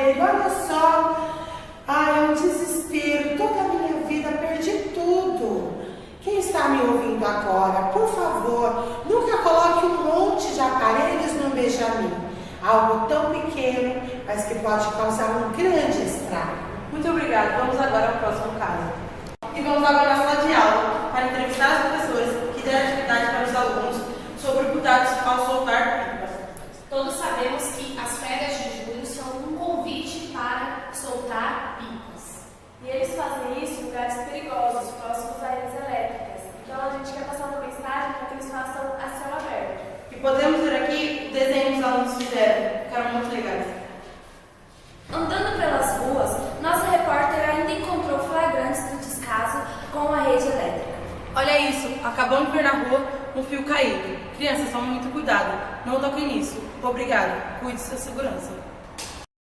aparelho, olha só. Ai, é um desespero, toda a minha vida, perdi tudo. Quem está me ouvindo agora, por favor, nunca coloque um monte de aparelhos no Benjamin. Algo tão pequeno, mas que pode causar um grande estrago. Muito obrigada. Vamos agora ao próximo caso. E vamos agora à sala de aula para entrevistar as professoras que deram atividade para os alunos sobre cuidados ao soltar pipas. Todos sabemos que as férias de julho são um convite para soltar pipas. E eles fazem isso em lugares perigosos, próximos a redes elétricas. Então a gente quer passar uma mensagem para que eles façam a céu aberto. E podemos ver aqui o desenho que os alunos fizeram, ficaram muito legais. Andando pelas ruas, nossa repórter ainda encontrou flagrantes do descaso com a rede elétrica. Olha isso, acabamos de ver na rua um fio caído. Crianças, tomem muito cuidado, não toquem nisso. Obrigada, cuide de sua segurança.